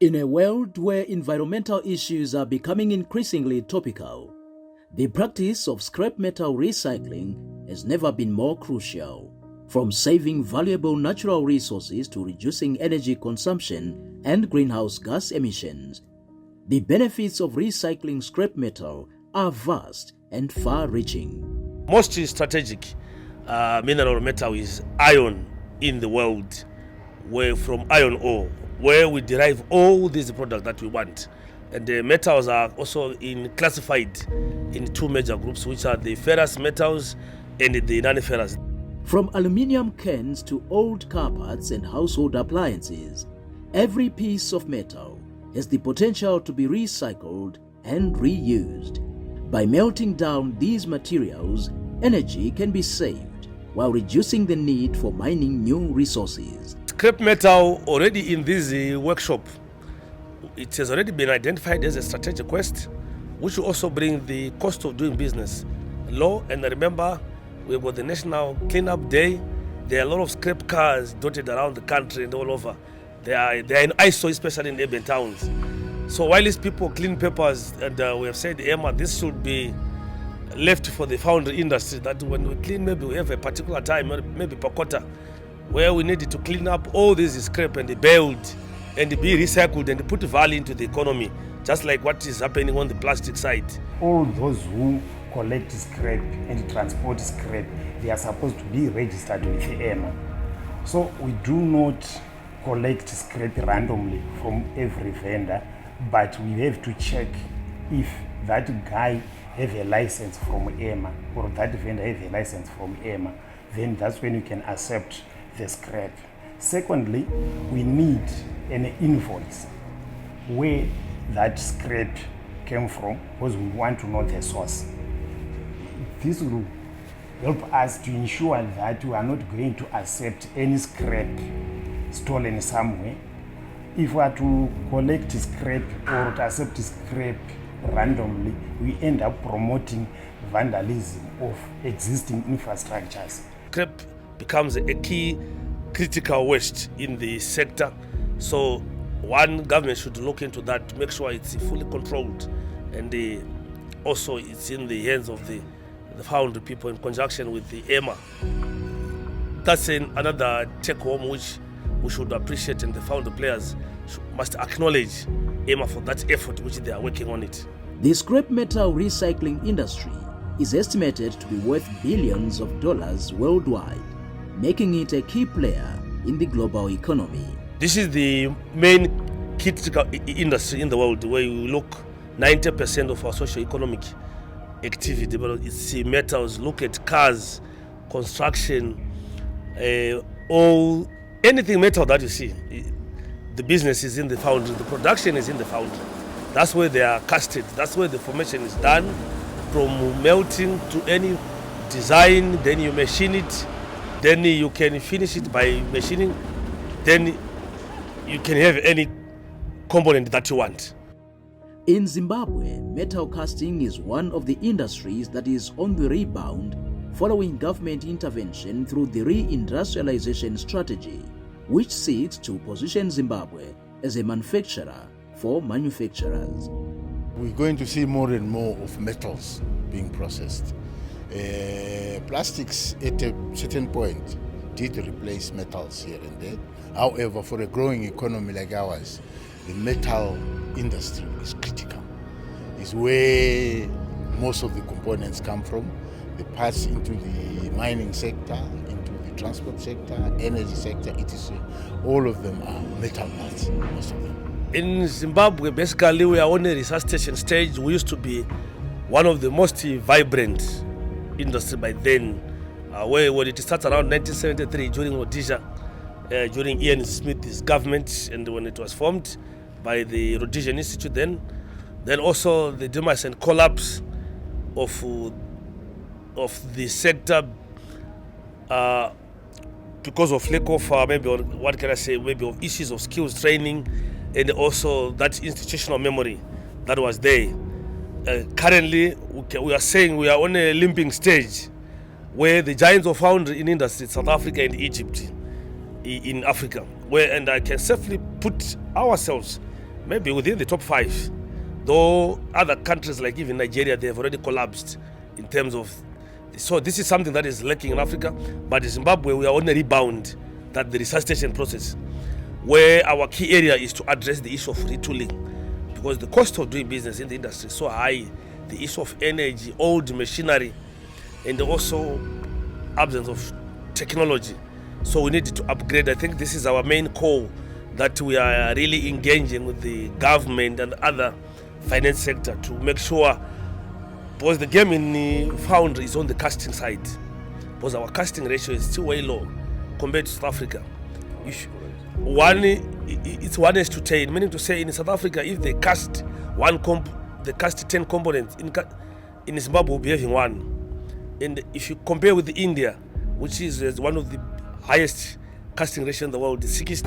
In a world where environmental issues are becoming increasingly topical, the practice of scrap metal recycling has never been more crucial. From saving valuable natural resources to reducing energy consumption and greenhouse gas emissions, the benefits of recycling scrap metal are vast and far-reaching. Most strategic mineral metal is iron in the world, where from iron ore, where we derive all these products that we want. And the metals are also classified in two major groups, which are the ferrous metals and the non-ferrous. From aluminium cans to old car parts and household appliances, every piece of metal has the potential to be recycled and reused. By melting down these materials, energy can be saved while reducing the need for mining new resources. Scrap metal already in this workshop, it has already been identified as a strategic waste, which will also bring the cost of doing business low. And remember, we've got the National Cleanup Day. There are a lot of scrap cars dotted around the country and all over. They are in ISO, especially in urban towns. So while these people clean papers, and we have said, Emma, this should be left for the foundry industry, that when we clean, maybe we have a particular time, maybe per quarter, where we need to clean up all this scrap and build and be recycled and put value into the economy, just like what is happening on the plastic side. All those who collect scrap and transport scrap, they are supposed to be registered with EMA. So we do not collect scrap randomly from every vendor, but we have to check if that guy have a license from EMA or that vendor have a license from EMA. Then that's when you can accept the scrap. Secondly, we need an invoice where that scrap came from, because we want to know the source. This will help us to ensure that we are not going to accept any scrap stolen somewhere. If we are to collect scrap or to accept scrap randomly, we end up promoting vandalism of existing infrastructures. Scrap becomes a key critical waste in the sector. So one government should look into that to make sure it's fully controlled, and also it's in the hands of the foundry people in conjunction with the EMA. That's another take home which we should appreciate, and the foundry players must acknowledge EMA for that effort which they are working on it. The scrap metal recycling industry is estimated to be worth billions of dollars worldwide, making it a key player in the global economy. This is the main critical industry in the world, where you look 90% of our socio-economic activity, but it's metals. Look at cars, construction, anything metal that you see. The business is in the foundry, the production is in the foundry. That's where they are casted, that's where the formation is done, from melting to any design, then you machine it, then you can finish it by machining, then you can have any component that you want. In Zimbabwe, metal casting is one of the industries that is on the rebound following government intervention through the reindustrialization strategy, which seeks to position Zimbabwe as a manufacturer for manufacturers. We're going to see more and more of metals being processed. Plastics at a certain point did replace metals here and there. However, for a growing economy like ours, the metal industry is critical. It's where most of the components come from, the parts into the mining sector, into the transport sector, energy sector, etc. All of them are metal parts, most of them. In Zimbabwe, basically, we are on a resuscitation stage. We used to be one of the most vibrant industry by then, when it started around 1973 during Rhodesia, during Ian Smith's government, and when it was formed by the Rhodesian Institute then also the demise and collapse of the sector because of lack of maybe of issues of skills training, and also that institutional memory that was there. Currently, we are saying we are on a limping stage where the giants of foundry in industry, South Africa and Egypt, in Africa, and I can safely put ourselves maybe within the top 5. Though other countries like even Nigeria, they have already collapsed in terms of. So this is something that is lacking in Africa. But in Zimbabwe, we are on a rebound, that the resuscitation process, where our key area is to address the issue of retooling, because the cost of doing business in the industry is so high. The issue of energy, old machinery, and also absence of technology. So we need to upgrade. I think this is our main call, that we are really engaging with the government and other finance sector to make sure, because the game in foundry is on the casting side, because our casting ratio is still way low compared to South Africa. It's 1:10, meaning to say in South Africa, if they cast they cast 10 components, in Zimbabwe we'll be having 1. And if you compare with India, which is one of the highest casting ratio in the world, the 60.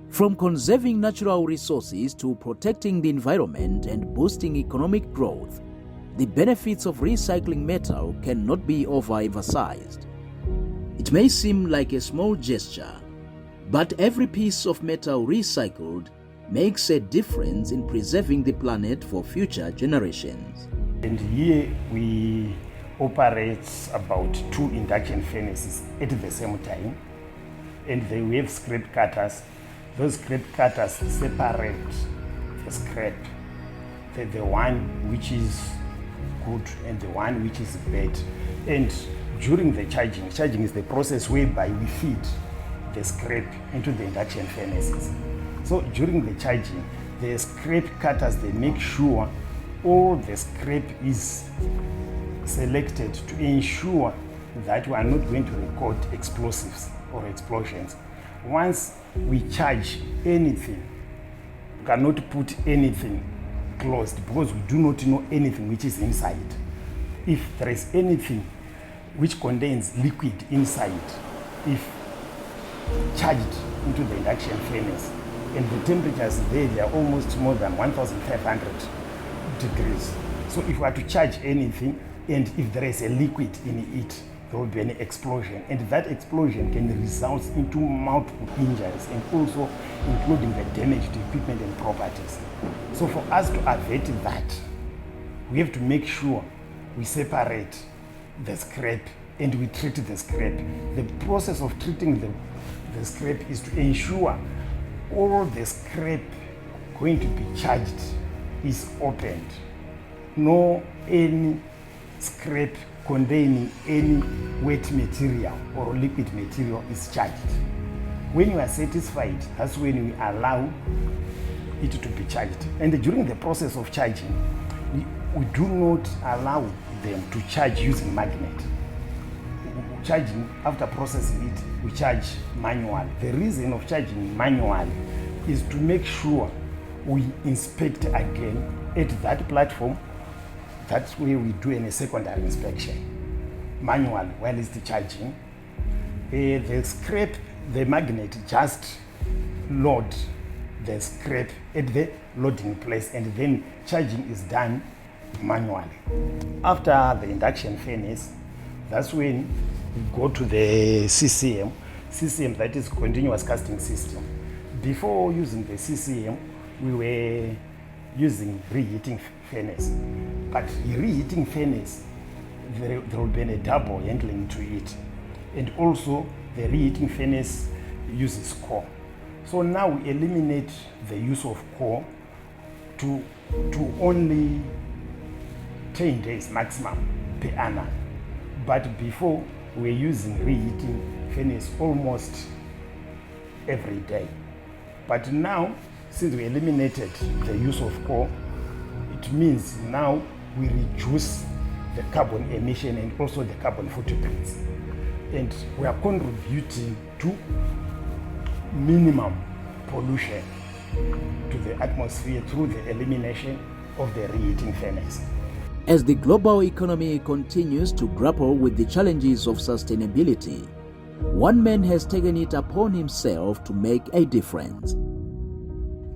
From conserving natural resources to protecting the environment and boosting economic growth, the benefits of recycling metal cannot be overemphasized. It may seem like a small gesture, but every piece of metal recycled makes a difference in preserving the planet for future generations. And here we operate about 2 induction furnaces at the same time, and then we have scrap cutters. Those scrap cutters separate the scrap, the one which is good and the one which is bad. And during the charging is the process whereby we feed the scrap into the induction furnaces. So during the charging, the scrap cutters, they make sure all the scrap is selected to ensure that we are not going to record explosives or explosions. Once we charge anything, we cannot put anything closed, because we do not know anything which is inside. If there is anything which contains liquid inside, if charged into the induction furnace, and the temperatures there, they are almost more than 1,500 degrees. So if we are to charge anything, and if there is a liquid in it, there will be an explosion, and that explosion can result into multiple injuries, and also including the damage to equipment and properties. So for us to avert that, we have to make sure we separate the scrap and we treat the scrap. The process of treating the scrap is to ensure all the scrap going to be charged is opened. No any scrap containing any wet material or liquid material is charged. When you are satisfied, that's when we allow it to be charged. And during the process of charging, we do not allow them to charge using magnet. Charging, after processing it, we charge manually. The reason of charging manually is to make sure we inspect again at that platform. That's where we do a secondary inspection manually while it's charging. The scrap, the magnet just load the scrap at the loading place, and then charging is done manually. After the induction furnace, that's when we go to the CCM, that is continuous casting system. Before using the CCM, we were using reheating furnace. But the reheating furnace, there will be a double handling to it. And also the reheating furnace uses coal. So now we eliminate the use of coal to only 10 days maximum per annum. But before, we were using reheating furnace almost every day. But now, since we eliminated the use of coal, it means now we reduce the carbon emission and also the carbon footprints. And we are contributing to minimum pollution to the atmosphere through the elimination of the reheating furnace. As the global economy continues to grapple with the challenges of sustainability, one man has taken it upon himself to make a difference.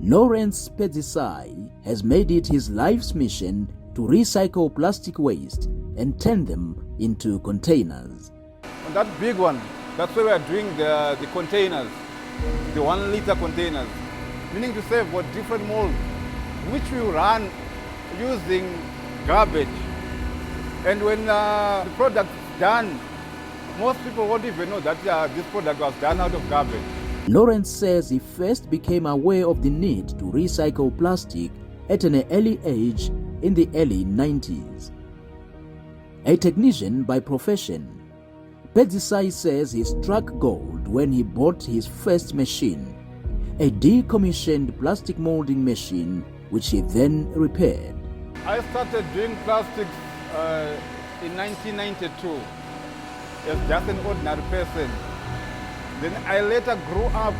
Lawrence Pedzisai has made it his life's mission to recycle plastic waste and turn them into containers. On that big one, that's where we are doing the containers, the 1 liter containers, meaning to say for different molds, which we run using garbage. And when the product is done, most people won't even know that this product was done out of garbage. Lawrence says he first became aware of the need to recycle plastic at an early age in the early 90s. A technician by profession, Pedzisai says he struck gold when he bought his first machine, a decommissioned plastic molding machine which he then repaired. I started doing plastics in 1992 as just an ordinary person. Then I later grew up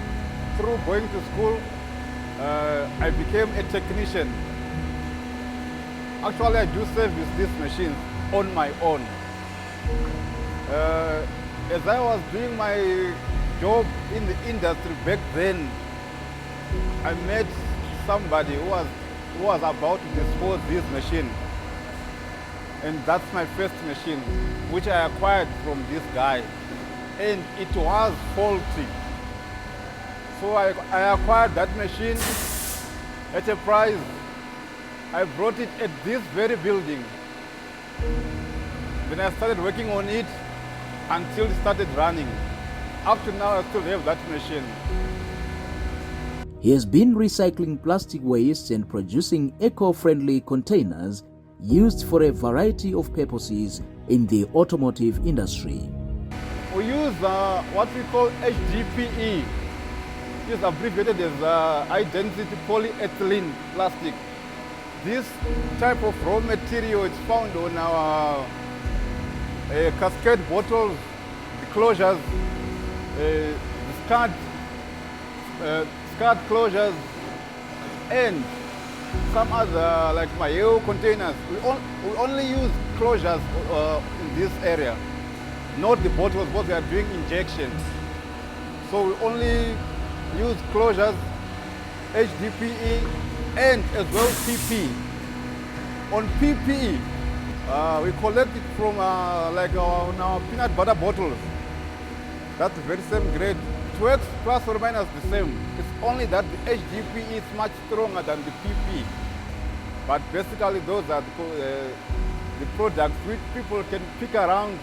through going to school. I became a technician. Actually, I do service these machines on my own. As I was doing my job in the industry back then, I met somebody who was about to dispose this machine. And that's my first machine, which I acquired from this guy. And it was faulty. So I acquired that machine at a price. I brought it at this very building. Then I started working on it until it started running. Up to now, I still have that machine. He has been recycling plastic waste and producing eco-friendly containers used for a variety of purposes in the automotive industry. We use what we call HDPE. It's abbreviated as high-density polyethylene plastic. This type of raw material is found on our cascade bottles, the closures, the SCAD closures, and some other, like my EU containers. We only use closures in this area, not the bottles, because we are doing injections. So we only use closures, HDPE, and as well PP. On PP, we collect it from like our peanut butter bottles. That's the very same grade. It works plus or minus the same. It's only that the HDPE is much stronger than the PP. But basically those are the products which people can pick around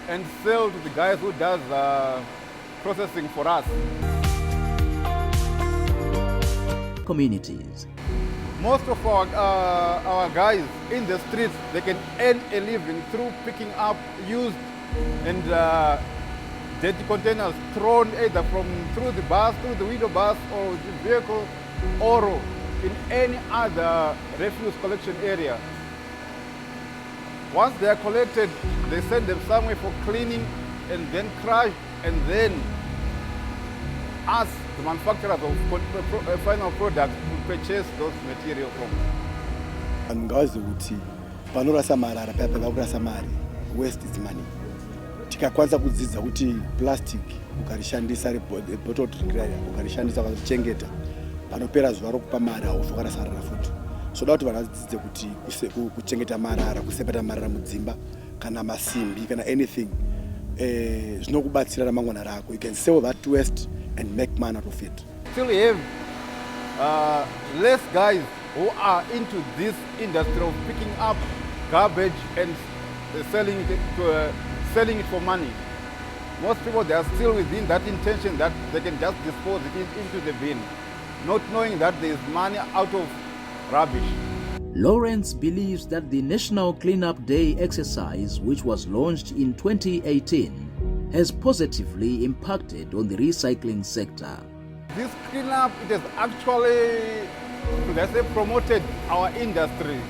and sell to the guys who does processing for us. Communities. Most of our guys in the streets, they can earn a living through picking up used and dirty containers thrown either through the bus, through the window bus or the vehicle, or in any other refuse collection area. Once they are collected, they send them somewhere for cleaning and then crushed, and then us, the manufacturers of final products, will purchase those materials from. Angazi ukuthi panorasa marara papa vakurasa mari, waste is money. Tikakwanisa kudzidza kuti plastic ukarishandisa bottle dryer ukarishandisa kuchengeta panopera zuva rokupa mari auzokarasarara futi. Soda kuti vanhu vadzidze kuti kuchengeta marara, kusepeta marara mudzimba kana masimbi kana anything zvinokubatsira ramangwana rako. You can sell that waste and make money out of it. Still have less guys who are into this industry of picking up garbage and selling it for money. Most people, they are still within that intention that they can just dispose it into the bin, not knowing that there is money out of rubbish. Lawrence believes that the National Cleanup Day exercise, which was launched in 2018, has positively impacted on the recycling sector. This cleanup, it has actually, let's say, promoted our industry.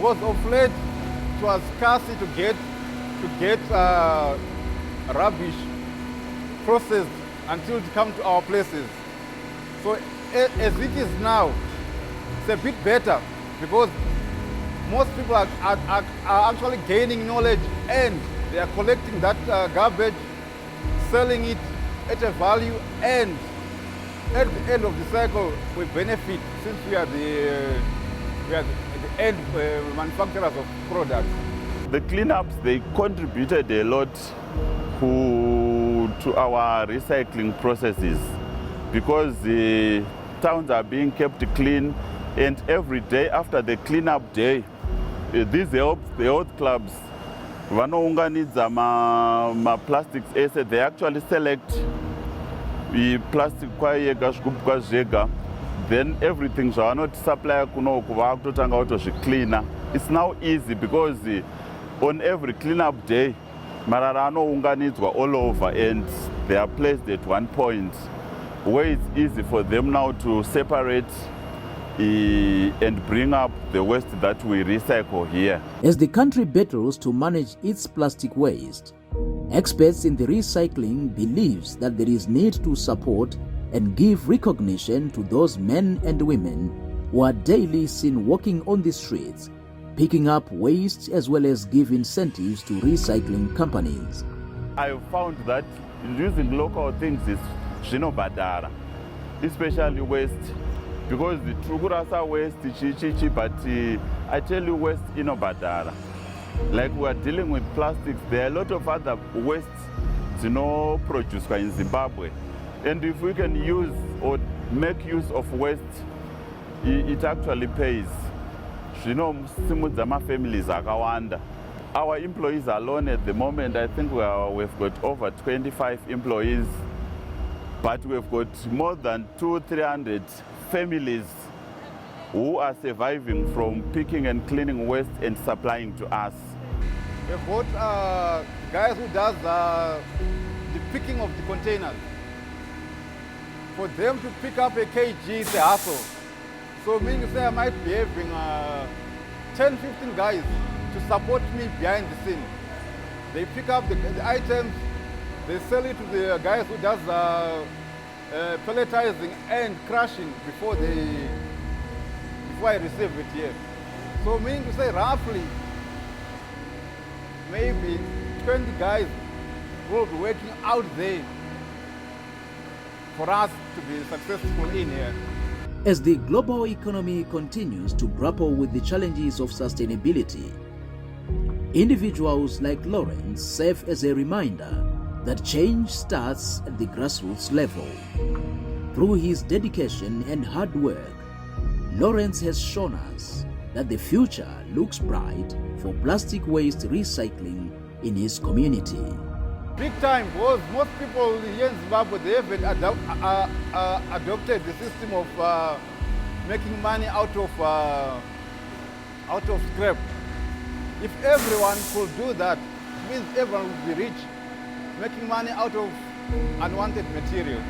Was of late, it was scarcely to get rubbish processed until it comes to our places. So as it is now, it's a bit better because most people are actually gaining knowledge and they are collecting that garbage, selling it at a value, and at the end of the cycle, we benefit since we are the end manufacturers of products. The cleanups, they contributed a lot to our recycling processes because the towns are being kept clean, and every day after the cleanup day, these the health clubs, vanounganidza ma-plastics ese, they actually select the plastic kwayega zvigubhu kwazvega, then everything zvavanoti supply kunoku vakutotanga kutozvicleana. It's now easy because on every cleanup day, marara anounganidzwa all over and they are placed at one point where it's easy for them now to separate and bring up the waste that we recycle here. As the country battles to manage its plastic waste, experts in the recycling believes that there is need to support and give recognition to those men and women who are daily seen walking on the streets, picking up waste as well as give incentives to recycling companies. I have found that using local things is zvinobhadhara, especially waste, because the trukurasa waste chichichi, but I tell you waste inobhadhara. Like we are dealing with plastics, there are a lot of other wastes produced in Zimbabwe. And if we can use or make use of waste, it actually pays. Simudza families akawanda. Our employees alone at the moment, I think we've got over 25 employees, but we've got more than 200-300 families who are surviving from picking and cleaning waste and supplying to us. We've got guys who does the picking of the containers. For them to pick up a kg is a hassle. So meaning to say I might be having 10-15 guys to support me behind the scene. They pick up the items, they sell it to the guys who does pelletizing and crushing before I receive it here. So meaning to say roughly, maybe 20 guys will be working out there for us to be successful in here. As the global economy continues to grapple with the challenges of sustainability, individuals like Lawrence serve as a reminder that change starts at the grassroots level. Through his dedication and hard work, Lawrence has shown us that the future looks bright for plastic waste recycling in his community. Big time, because most people here in Zimbabwe, they haven't adopted the system of making money out of scrap. If everyone could do that, it means everyone would be rich, making money out of unwanted material.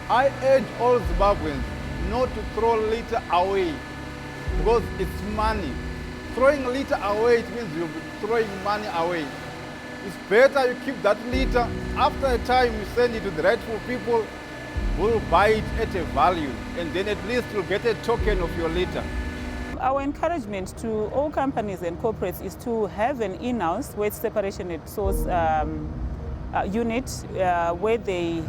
I urge all Zimbabweans not to throw litter away because it's money. Throwing litter away, it means you'll be throwing money away. It's better you keep that litter. After a time, you send it to the rightful people who will buy it at a value, and then at least you'll get a token of your litter. Our encouragement to all companies and corporates is to have an in-house waste separation at source unit where they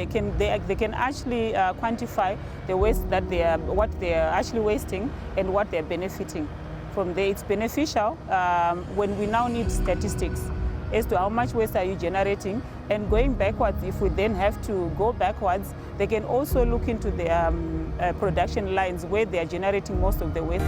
can actually quantify the waste that what they are actually wasting and what they are benefiting. From there, it's beneficial when we now need statistics as to how much waste are you generating, and going backwards, if we then have to go backwards, they can also look into the production lines where they are generating most of the waste.